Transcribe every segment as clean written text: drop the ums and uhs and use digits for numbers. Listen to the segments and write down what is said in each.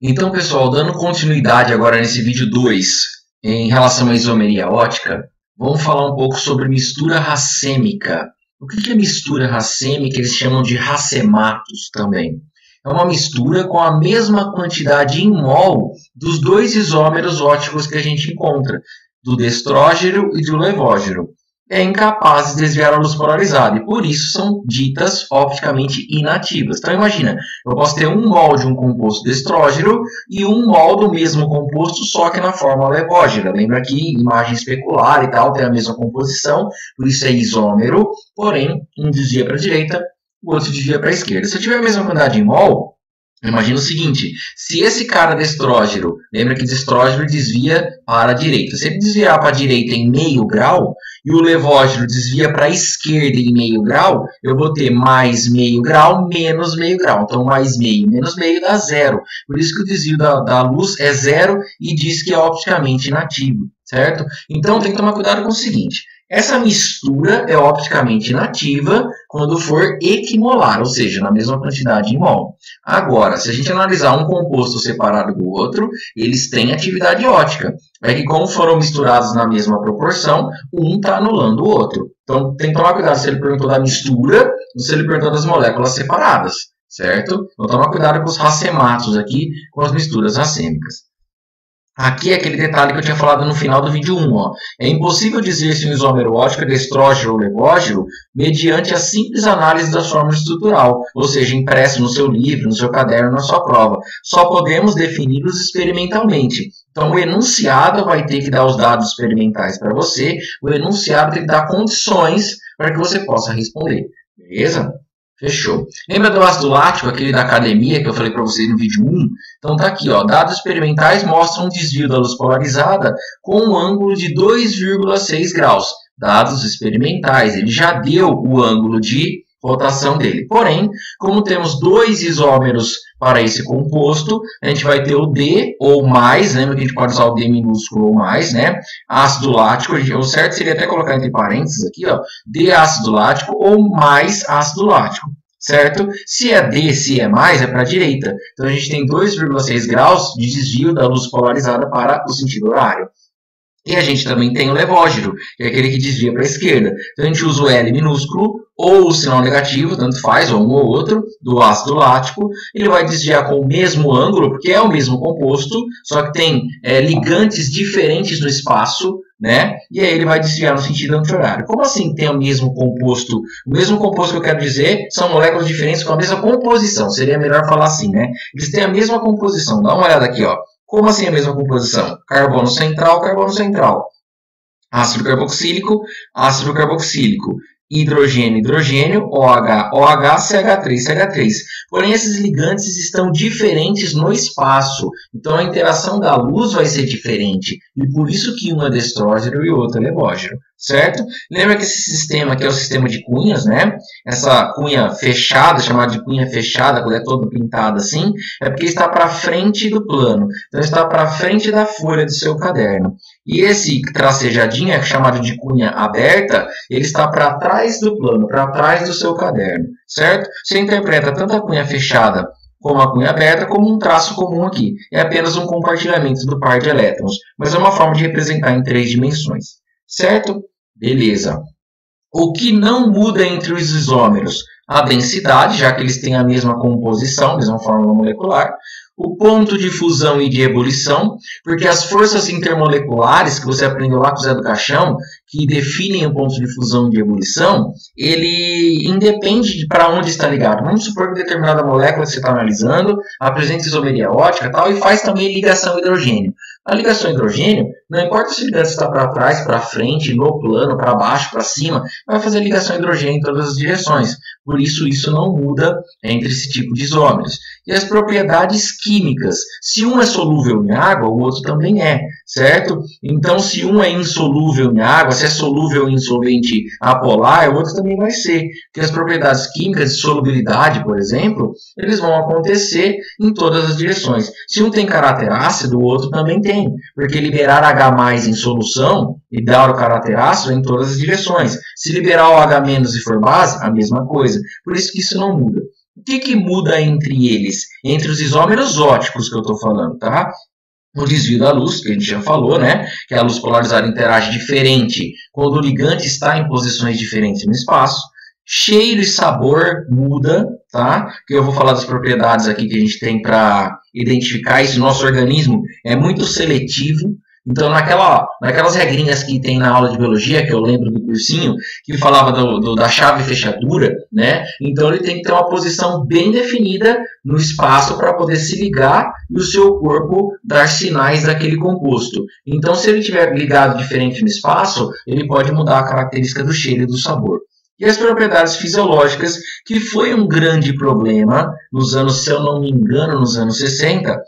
Então, pessoal, dando continuidade agora nesse vídeo 2, em relação à isomeria ótica, vamos falar um pouco sobre mistura racêmica. O que é mistura racêmica? Eles chamam de racematos também. É uma mistura com a mesma quantidade em mol dos dois isômeros óticos que a gente encontra, do destrógeno e do levógeno. É incapaz de desviar a luz polarizada e por isso são ditas opticamente inativas. Então imagina, eu posso ter 1 mol de um composto destrógeno e 1 mol do mesmo composto, só que na forma levógena. Lembra que imagem especular e tal tem a mesma composição, por isso é isômero, porém um desvia para a direita, o outro desvia para a esquerda. Se eu tiver a mesma quantidade em mol, imagina o seguinte, se esse cara destrógeno, lembra que destrógeno desvia para a direita. Se ele desviar para a direita em meio grau, e o levógeno desvia para a esquerda em meio grau, eu vou ter mais meio grau, menos meio grau. Então, mais meio, menos meio dá zero. Por isso que o desvio da luz é zero e diz que é opticamente inativo, certo? Então, tem que tomar cuidado com o seguinte. Essa mistura é opticamente inativa quando for equimolar, ou seja, na mesma quantidade em mol. Agora, se a gente analisar um composto separado do outro, eles têm atividade ótica. É que como foram misturados na mesma proporção, um está anulando o outro. Então, tem que tomar cuidado se ele perguntou da mistura ou se ele perguntou das moléculas separadas, certo? Então, tomar cuidado com os racematos aqui, com as misturas racêmicas. Aqui é aquele detalhe que eu tinha falado no final do vídeo 1. Ó. É impossível dizer se um isômero ótico é destrógeno ou levógeno mediante a simples análise da fórmula estrutural, ou seja, impresso no seu livro, no seu caderno, na sua prova. Só podemos defini-los experimentalmente. Então, o enunciado vai ter que dar os dados experimentais para você, o enunciado tem que dar condições para que você possa responder. Beleza? Fechou. Lembra do ácido lático, aquele da academia que eu falei para vocês no vídeo 1? Então tá aqui, ó, dados experimentais mostram um desvio da luz polarizada com um ângulo de 2,6 graus. Dados experimentais, ele já deu o ângulo de rotação dele. Porém, como temos dois isômeros para esse composto, a gente vai ter o D ou mais, lembra que a gente pode usar o D minúsculo ou mais, né? Ácido lático, o certo seria até colocar entre parênteses aqui, ó, D ácido lático ou mais ácido lático, certo? Se é D, se é mais, é para a direita. Então a gente tem 2,6 graus de desvio da luz polarizada para o sentido horário. E a gente também tem o levógeno, que é aquele que desvia para a esquerda. Então a gente usa o L minúsculo ou o sinal negativo, tanto faz, ou um ou outro, do ácido lático. Ele vai desviar com o mesmo ângulo, porque é o mesmo composto, só que tem ligantes diferentes no espaço, né? E aí ele vai desviar no sentido anti-horário. Como assim tem o mesmo composto? O mesmo composto que eu quero dizer são moléculas diferentes com a mesma composição. Seria melhor falar assim, né? Eles têm a mesma composição. Dá uma olhada aqui, ó. Como assim a mesma composição? Carbono central, carbono central. Ácido carboxílico, ácido carboxílico. Hidrogênio, hidrogênio, OH, OH, CH3, CH3. Porém, esses ligantes estão diferentes no espaço. Então, a interação da luz vai ser diferente. E por isso que um é destrógeno e o outro é levógeno. Certo? Lembra que esse sistema aqui é o sistema de cunhas, né? Essa cunha fechada, chamada de cunha fechada, quando é toda pintada assim, é porque está para frente do plano. Então, está para frente da folha do seu caderno. E esse tracejadinho, é chamado de cunha aberta, ele está para trás do plano, para trás do seu caderno. Certo? Você interpreta tanto a cunha fechada como a cunha aberta, como um traço comum aqui. É apenas um compartilhamento do par de elétrons, mas é uma forma de representar em 3 dimensões. Certo? Beleza. O que não muda entre os isômeros? A densidade, já que eles têm a mesma composição, mesma fórmula molecular. O ponto de fusão e de ebulição, porque as forças intermoleculares que você aprendeu lá com o Zé do Caixão, que definem o ponto de fusão e de ebulição, ele independe de para onde está ligado. Vamos supor que determinada molécula que você está analisando apresenta isomeria ótica e tal, e faz também ligação hidrogênio. A ligação hidrogênio, não importa se o ligante está para trás, para frente, no plano, para baixo, para cima, vai fazer ligação hidrogênio em todas as direções. Por isso, isso não muda entre esse tipo de isômeros. E as propriedades químicas. Se um é solúvel em água, o outro também é, certo? Então, se um é insolúvel em água, se é solúvel em solvente apolar, o outro também vai ser. Porque as propriedades químicas de solubilidade, por exemplo, eles vão acontecer em todas as direções. Se um tem caráter ácido, o outro também tem. Porque liberar H+ em solução e dar o caráter ácido em todas as direções. Se liberar o H- e for base, a mesma coisa. Por isso que isso não muda. O que muda entre eles? Entre os isómeros óticos que eu estou falando, tá? O desvio da luz, que a gente já falou, né? Que a luz polarizada interage diferente quando o ligante está em posições diferentes no espaço. Cheiro e sabor muda, tá? Que eu vou falar das propriedades aqui que a gente tem para identificar isso. Nosso organismo é muito seletivo. Então, naquelas regrinhas que tem na aula de biologia, que eu lembro do cursinho, que falava da chave fechadura, né? Então, ele tem que ter uma posição bem definida no espaço para poder se ligar e o seu corpo dar sinais daquele composto. Então, se ele estiver ligado diferente no espaço, ele pode mudar a característica do cheiro e do sabor. E as propriedades fisiológicas, que foi um grande problema nos anos, se eu não me engano, nos anos 60,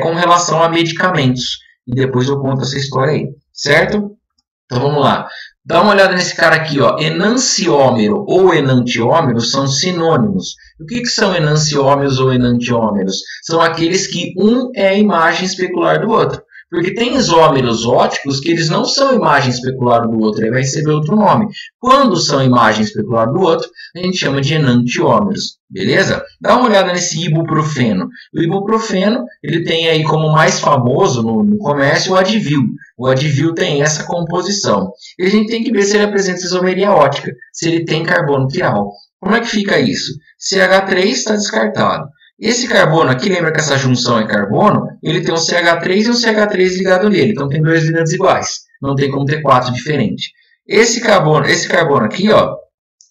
com relação a medicamentos. E depois eu conto essa história aí, certo? Então vamos lá. Dá uma olhada nesse cara aqui, ó. Enanciômero ou enantiômero são sinônimos. O que são enanciômeros ou enantiômeros? São aqueles que um é a imagem especular do outro. Porque tem isómeros óticos que eles não são imagem especular do outro, ele vai receber outro nome. Quando são imagem especular do outro, a gente chama de enantiômeros, beleza? Dá uma olhada nesse ibuprofeno. O ibuprofeno, ele tem aí como mais famoso no comércio o Advil. O Advil tem essa composição. E a gente tem que ver se ele apresenta isomeria ótica, se ele tem carbono quiral. Como é que fica isso? CH3 está descartado. Esse carbono aqui, lembra que essa junção é carbono? Ele tem um CH3 e um CH3 ligado nele. Então tem dois ligantes iguais. Não tem como ter quatro diferentes. Esse carbono aqui, ó,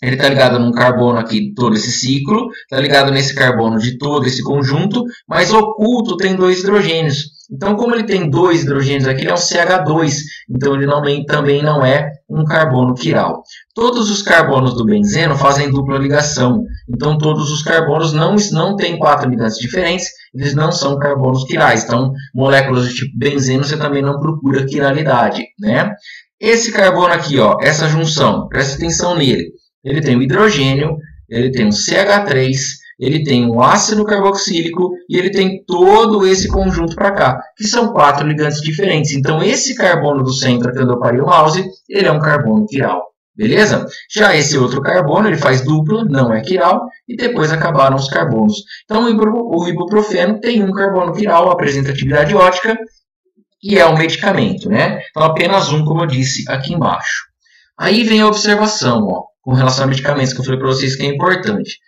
ele está ligado num carbono aqui de todo esse ciclo. Está ligado nesse carbono de todo esse conjunto. Mas oculto tem dois hidrogênios. Então, como ele tem dois hidrogênios aqui, ele é um CH2. Então, ele também não é um carbono quiral. Todos os carbonos do benzeno fazem dupla ligação. Então, todos os carbonos não têm quatro ligantes diferentes. Eles não são carbonos quirais. Então, moléculas do tipo benzeno, você também não procura quiralidade, né? Esse carbono aqui, ó, essa junção, presta atenção nele. Ele tem o hidrogênio, ele tem o CH3, ele tem o ácido carboxílico e ele tem todo esse conjunto para cá, que são quatro ligantes diferentes. Então, esse carbono do centro, que eu parei o mouse, ele é um carbono quiral. Beleza? Já esse outro carbono, ele faz dupla, não é quiral, e depois acabaram os carbonos. Então, o ibuprofeno tem um carbono quiral, apresenta atividade ótica, e é um medicamento, né? Então, apenas um, como eu disse aqui embaixo. Aí vem a observação, ó, com relação a medicamentos, que eu falei para vocês que é importante.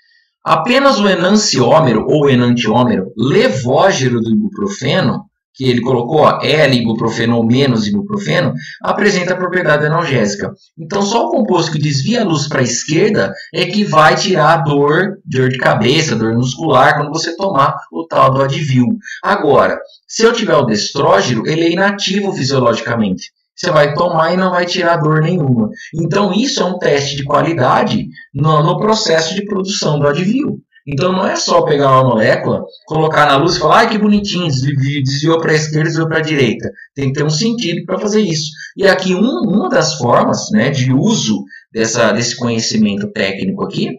Apenas o enanciômero ou enantiômero levógero do ibuprofeno, que ele colocou, ó, L-ibuprofeno ou menos ibuprofeno, apresenta a propriedade analgésica. Então, só o composto que desvia a luz para a esquerda é que vai tirar dor de cabeça, dor muscular, quando você tomar o tal do Advil. Agora, se eu tiver o destrógeno, ele é inativo fisiologicamente. Você vai tomar e não vai tirar dor nenhuma. Então, isso é um teste de qualidade no processo de produção do Advil. Então, não é só pegar uma molécula, colocar na luz e falar, ai, que bonitinho, desviou para a esquerda, desviou para a direita. Tem que ter um sentido para fazer isso. E aqui, uma das formas, né, de uso desse conhecimento técnico aqui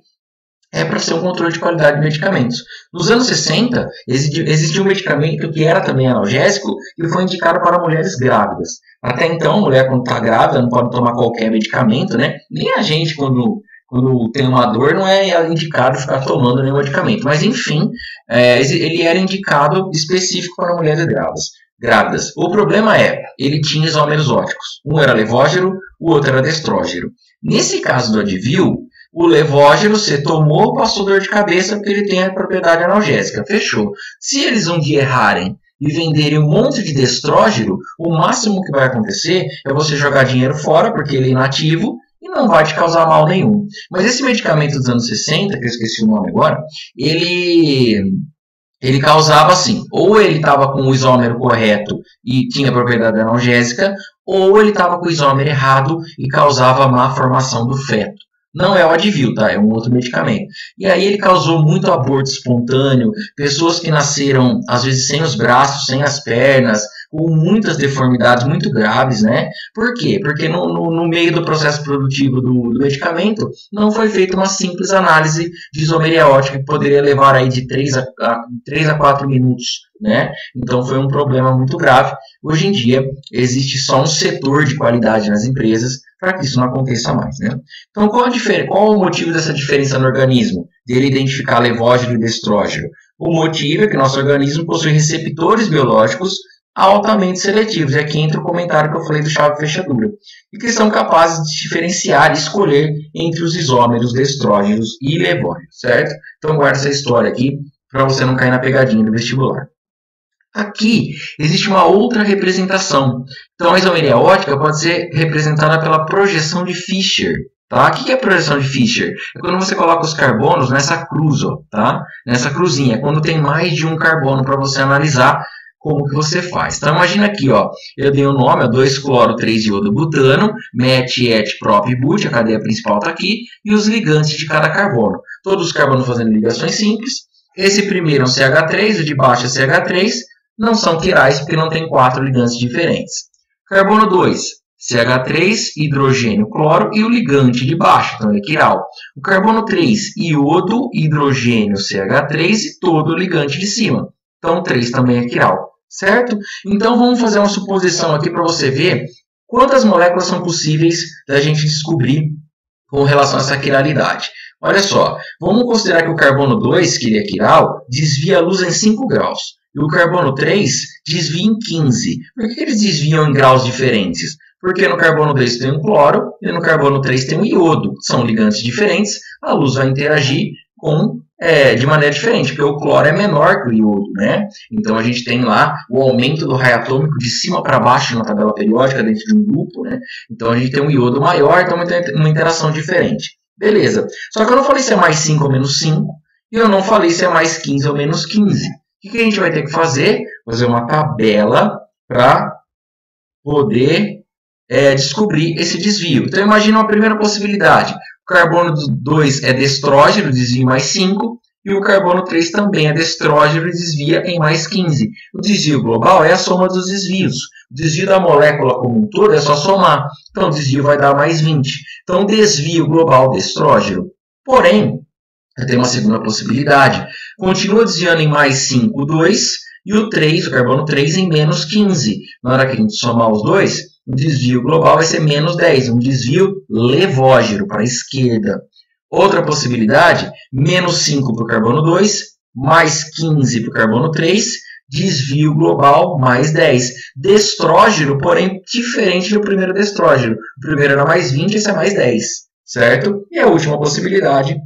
é para ser um controle de qualidade de medicamentos. Nos anos 60, existia um medicamento que era também analgésico e foi indicado para mulheres grávidas. Até então, a mulher, quando está grávida, não pode tomar qualquer medicamento, né? Nem a gente, quando tem uma dor, não é indicado ficar tomando nenhum medicamento. Mas, enfim, ele era indicado específico para mulheres grávidas. O problema ele tinha isómeros óticos. Um era levógero, o outro era destrógeno. Nesse caso do Advil, o levógeno você tomou, passou dor de cabeça porque ele tem a propriedade analgésica. Fechou. Se eles um dia errarem e venderem um monte de destrógeno, o máximo que vai acontecer é você jogar dinheiro fora, porque ele é inativo, e não vai te causar mal nenhum. Mas esse medicamento dos anos 60, que eu esqueci o nome agora, ele causava assim, ou ele estava com o isômero correto e tinha propriedade analgésica, ou ele estava com o isômero errado e causava má formação do feto. Não é o Advil, tá? É um outro medicamento. E aí ele causou muito aborto espontâneo, pessoas que nasceram, às vezes, sem os braços, sem as pernas, com muitas deformidades muito graves, né? Por quê? Porque no meio do processo produtivo do medicamento não foi feita uma simples análise de isomeria ótica que poderia levar aí de 3 a 4 minutos, né? Então foi um problema muito grave. Hoje em dia existe só um setor de qualidade nas empresas para que isso não aconteça mais, né? Então qual o motivo dessa diferença no organismo? Dele identificar levógeno e destrógeno? O motivo é que nosso organismo possui receptores biológicos altamente seletivos. E aqui entra o comentário que eu falei do chave-fechadura. E que são capazes de diferenciar e escolher entre os isômeros, destrógenos e levógenos, certo? Então guarda essa história aqui para você não cair na pegadinha do vestibular. Aqui existe uma outra representação. Então a isomeria ótica pode ser representada pela projeção de Fischer. Tá? O que é projeção de Fischer? É quando você coloca os carbonos nessa cruz, ó, tá? Nessa cruzinha, é quando tem mais de um carbono para você analisar como que você faz. Então imagina aqui, ó, eu dei o nome, 2-cloro, 3-iodo-butano, met, et, prop e but, a cadeia principal está aqui, e os ligantes de cada carbono. Todos os carbonos fazendo ligações simples. Esse primeiro é um CH3, o de baixo é CH3, não são quirais porque não tem 4 ligantes diferentes. Carbono 2. CH3, hidrogênio, cloro e o ligante de baixo, então é quiral. O carbono 3, iodo, hidrogênio, CH3 e todo o ligante de cima. Então 3 também é quiral, certo? Então vamos fazer uma suposição aqui para você ver quantas moléculas são possíveis da gente descobrir com relação a essa quiralidade. Olha só, vamos considerar que o carbono 2, que ele é quiral, desvia a luz em 5 graus. E o carbono 3 desvia em 15. Por que eles desviam em graus diferentes? Porque no carbono 2 tem um cloro e no carbono 3 tem um iodo. São ligantes diferentes, a luz vai interagir de maneira diferente, porque o cloro é menor que o iodo, né? Então a gente tem lá o aumento do raio atômico de cima para baixo na tabela periódica dentro de um grupo, né? Então a gente tem um iodo maior, então uma interação diferente. Beleza. Só que eu não falei se é mais 5 ou menos 5, e eu não falei se é mais 15 ou menos 15. O que a gente vai ter que fazer? Fazer uma tabela para poder descobrir esse desvio. Então, imagina uma primeira possibilidade. O carbono 2 é destrógeno, desvia em mais 5, e o carbono 3 também é destrógeno e desvia em mais 15. O desvio global é a soma dos desvios. O desvio da molécula como um todo é só somar. Então, o desvio vai dar mais 20. Então, desvio global destrógeno. Porém, eu tenho uma segunda possibilidade. Continua desviando em mais 5, 2, e o 3, o carbono 3, em menos 15. Na hora que a gente somar os dois, o desvio global vai ser menos 10, um desvio levógeno para a esquerda. Outra possibilidade, menos 5 para o carbono 2, mais 15 para o carbono 3, desvio global mais 10. Destrógeno, porém, diferente do primeiro destrógeno. O primeiro era mais 20, esse é mais 10, certo? E a última possibilidade,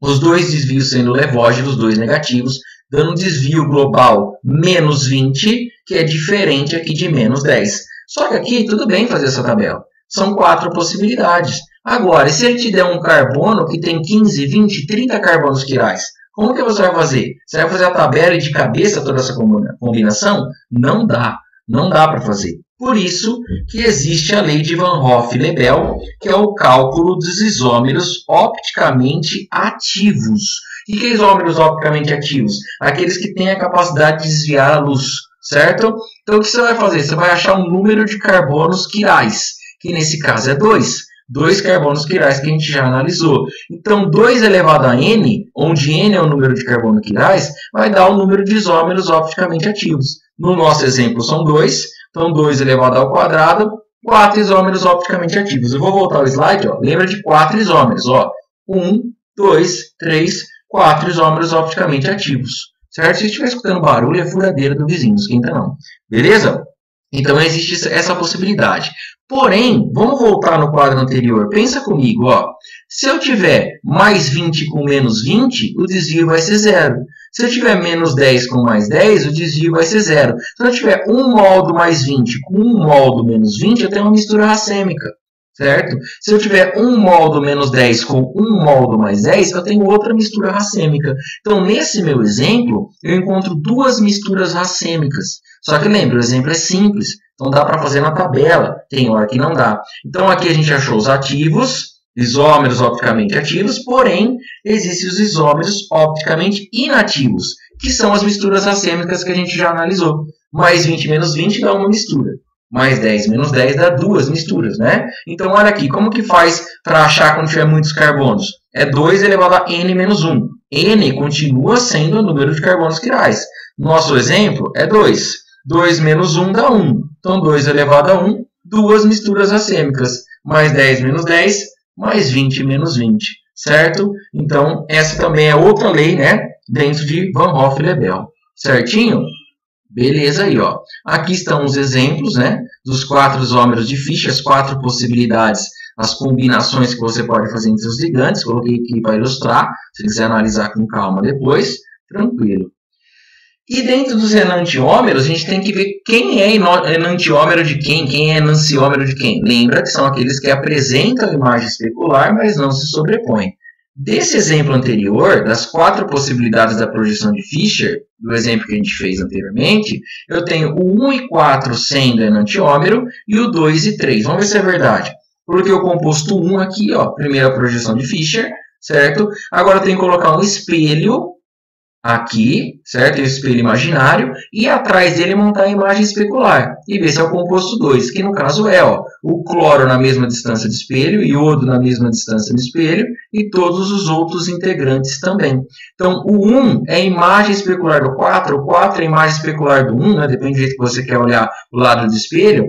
os dois desvios sendo levógenos, os dois negativos, dando um desvio global menos 20, que é diferente aqui de menos 10. Só que aqui tudo bem fazer essa tabela. São 4 possibilidades. Agora, se ele te der um carbono que tem 15, 20, 30 carbonos quirais, como que você vai fazer? Você vai fazer a tabela e de cabeça toda essa combinação? Não dá. Não dá para fazer. Por isso que existe a lei de Van Hoff-Lebel, que é o cálculo dos isômeros opticamente ativos. O que é isômeros opticamente ativos? Aqueles que têm a capacidade de desviar a luz, certo? Então o que você vai fazer? Você vai achar um número de carbonos quirais, que nesse caso é 2. 2 carbonos quirais que a gente já analisou. Então 2 elevado a n, onde n é o número de carbonos quirais, vai dar o número de isômeros opticamente ativos. No nosso exemplo são 2, então 2 elevado ao quadrado, 4 isômeros opticamente ativos. Eu vou voltar ao slide, ó. Lembra de 4 isômeros, ó. 1, 2, 3, 4 isômeros opticamente ativos. Certo? Se estiver escutando barulho, é furadeira do vizinho, não esquenta não. Beleza? Então existe essa possibilidade. Porém, vamos voltar no quadro anterior. Pensa comigo, ó. Se eu tiver mais 20 com menos 20, o desvio vai ser 0. Se eu tiver menos 10 com mais 10, o desvio vai ser 0. Se eu tiver 1 moldo mais 20 com 1 moldo menos 20, eu tenho uma mistura racêmica. Certo? Se eu tiver 1 moldo menos 10 com 1 moldo mais 10, eu tenho outra mistura racêmica. Então, nesse meu exemplo, eu encontro 2 misturas racêmicas. Só que lembra, o exemplo é simples. Então, dá para fazer na tabela. Tem hora que não dá. Então, aqui a gente achou os ativos, isômeros opticamente ativos, porém, existem os isômeros opticamente inativos, que são as misturas racêmicas que a gente já analisou. mais 20 menos 20 dá uma mistura. Mais 10 menos 10 dá duas misturas, né? Então, olha aqui, como que faz para achar quando tiver muitos carbonos? É 2 elevado a n menos 1. N continua sendo o número de carbonos quirais. Nosso exemplo é 2. 2 menos 1 dá 1. Então, 2 elevado a 1, duas misturas racêmicas. Mais 10 menos 10, mais 20 menos 20. Certo? Então, essa também é outra lei, né? Dentro de Van Hoff e Lebel. Certinho? Beleza aí, ó. Aqui estão os exemplos, né, dos 4 isômeros de Fischer, as 4 possibilidades, as combinações que você pode fazer entre os ligantes. Coloquei aqui para ilustrar, se quiser analisar com calma depois, tranquilo. E dentro dos enantiômeros, a gente tem que ver quem é enantiômero de quem é enanciômero de quem. Lembra que são aqueles que apresentam a imagem especular, mas não se sobrepõem. Desse exemplo anterior, das 4 possibilidades da projeção de Fischer, do exemplo que a gente fez anteriormente, eu tenho o 1 e 4 sendo enantiômero e o 2 e 3. Vamos ver se é verdade. Coloquei o composto 1 aqui, ó, primeira projeção de Fischer, certo? Agora eu tenho que colocar um espelho aqui, certo? Um espelho imaginário, e atrás dele montar a imagem especular. E ver se é o composto 2, que no caso é, ó, o cloro na mesma distância do espelho, iodo na mesma distância do espelho, e todos os outros integrantes também. Então, o 1 é a imagem especular do 4, o 4 é a imagem especular do 1, né? Depende do jeito que você quer olhar o lado do espelho.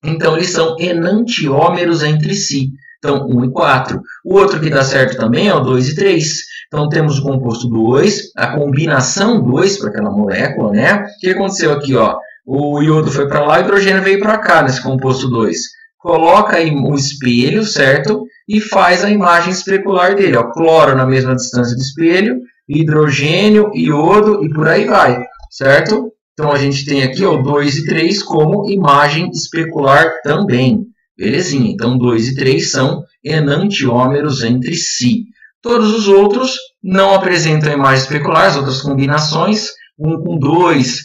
Então, eles são enantiômeros entre si. Então, 1 e 4. O outro que dá certo também é o 2 e 3. Então, temos o composto 2, a combinação 2 para aquela molécula, né? O que aconteceu aqui, ó? O iodo foi para lá, o hidrogênio veio para cá nesse composto 2. Coloca aí o espelho, certo? E faz a imagem especular dele, ó. Cloro na mesma distância do espelho, hidrogênio, iodo e por aí vai, certo? Então, a gente tem aqui o 2 e 3 como imagem especular também. Belezinha. Então, 2 e 3 são enantiômeros entre si. Todos os outros não apresentam imagem especular, as outras combinações, 1 com 2,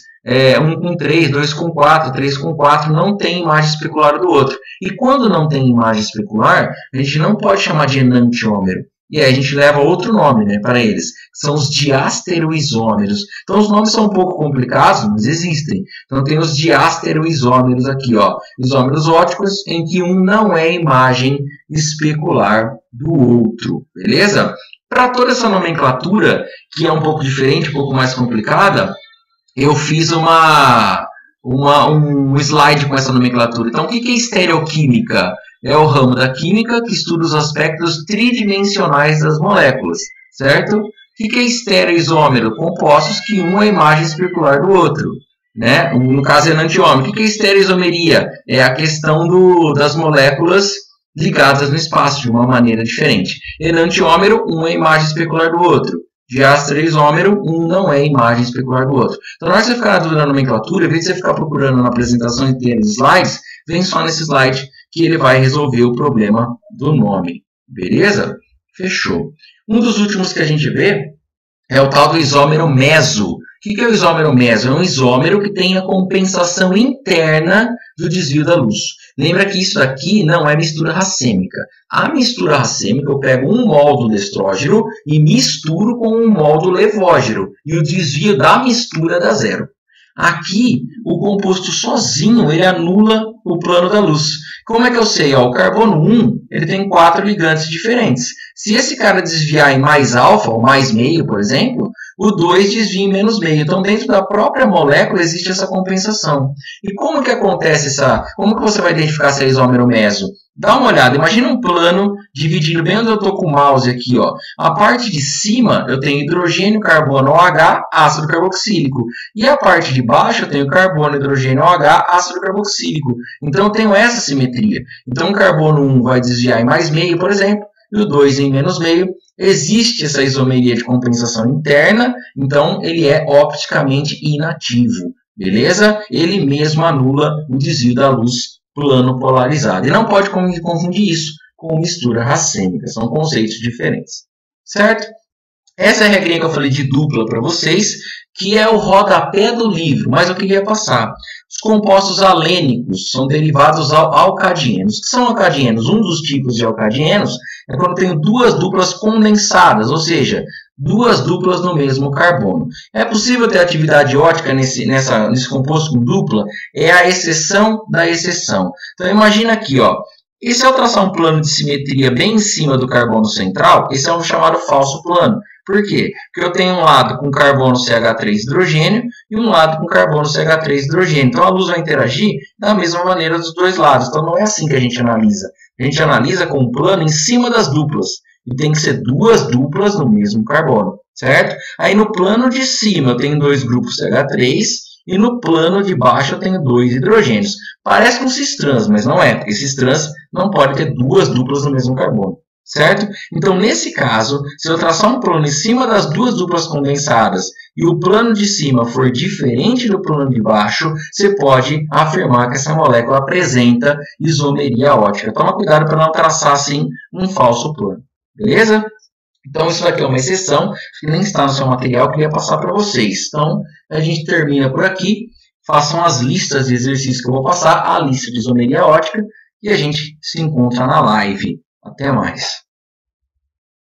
1 com 3, 2 com 4, 3 com 4, não tem imagem especular do outro. E quando não tem imagem especular, a gente não pode chamar de enantiômero. E aí a gente leva outro nome, né, para eles, que são os diastereoisômeros. Então os nomes são um pouco complicados, mas existem. Então tem os diastereoisômeros aqui, ó, isômeros óticos em que um não é imagem especular do outro, beleza? Para toda essa nomenclatura, que é um pouco diferente, um pouco mais complicada, eu fiz um slide com essa nomenclatura. Então o que é estereoquímica? É o ramo da química que estuda os aspectos tridimensionais das moléculas, certo? O que é estereoisômero? Compostos que um é a imagem especular do outro, né? No caso, enantiômero. O que é estereoisomeria? É a questão das moléculas ligadas no espaço de uma maneira diferente. Enantiômero, um é a imagem especular do outro. Diastereoisômero, um não é a imagem especular do outro. Então, na hora que você ficar na dúvida da nomenclatura, em vez de você ficar procurando na apresentação inteira dos slides, vem só nesse slide que ele vai resolver o problema do nome. Beleza? Fechou. Um dos últimos que a gente vê é o tal do isômero meso. O que é o isômero meso? É um isômero que tem a compensação interna do desvio da luz. Lembra que isso aqui não é mistura racêmica. A mistura racêmica, eu pego um mol do estrógeno e misturo com um mol do levógeno. E o desvio da mistura dá zero. Aqui, o composto sozinho, ele anula o plano da luz. Como é que eu sei? Ó, o carbono 1 ele tem 4 ligantes diferentes. Se esse cara desviar em mais alfa, ou mais meio, por exemplo, o 2 desvia em menos meio. Então, dentro da própria molécula existe essa compensação. E como que acontece como que você vai identificar se é isômero meso? Dá uma olhada, imagina um plano dividindo bem onde eu estou com o mouse aqui, ó. A parte de cima eu tenho hidrogênio, carbono, OH, ácido carboxílico. E a parte de baixo eu tenho carbono, hidrogênio, OH, ácido carboxílico. Então eu tenho essa simetria. Então o carbono 1 vai desviar em mais meio, por exemplo, e o 2 em menos meio. Existe essa isomeria de compensação interna, então ele é opticamente inativo. Beleza? Ele mesmo anula o desvio da luz plano polarizado. E não pode confundir isso com mistura racêmica. São conceitos diferentes. Certo? Essa é a regrinha que eu falei de dupla para vocês, que é o rodapé do livro, mas eu queria passar. Os compostos alênicos são derivados alcadienos. O que são alcadienos? Um dos tipos de alcadienos é quando eu tenho duas duplas condensadas, ou seja, duas duplas no mesmo carbono. É possível ter atividade ótica nesse composto com dupla? É a exceção da exceção. Então imagina aqui, ó. E se eu traçar um plano de simetria bem em cima do carbono central, esse é o chamado falso plano. Por quê? Porque eu tenho um lado com carbono CH3 hidrogênio e um lado com carbono CH3 hidrogênio. Então a luz vai interagir da mesma maneira dos dois lados. Então não é assim que a gente analisa. A gente analisa com um plano em cima das duplas. E tem que ser duas duplas no mesmo carbono, certo? Aí no plano de cima eu tenho dois grupos CH3 e no plano de baixo eu tenho dois hidrogênios. Parece um cis-trans, mas não é, porque cis-trans não pode ter duas duplas no mesmo carbono, certo? Então, nesse caso, se eu traçar um plano em cima das duas duplas condensadas e o plano de cima for diferente do plano de baixo, você pode afirmar que essa molécula apresenta isomeria ótica. Toma cuidado para não traçar assim um falso plano, beleza? Então, isso daqui é uma exceção, que nem está no seu material, eu queria passar para vocês. Então, a gente termina por aqui. Façam as listas de exercícios que eu vou passar, a lista de isomeria ótica, e a gente se encontra na live. Até mais.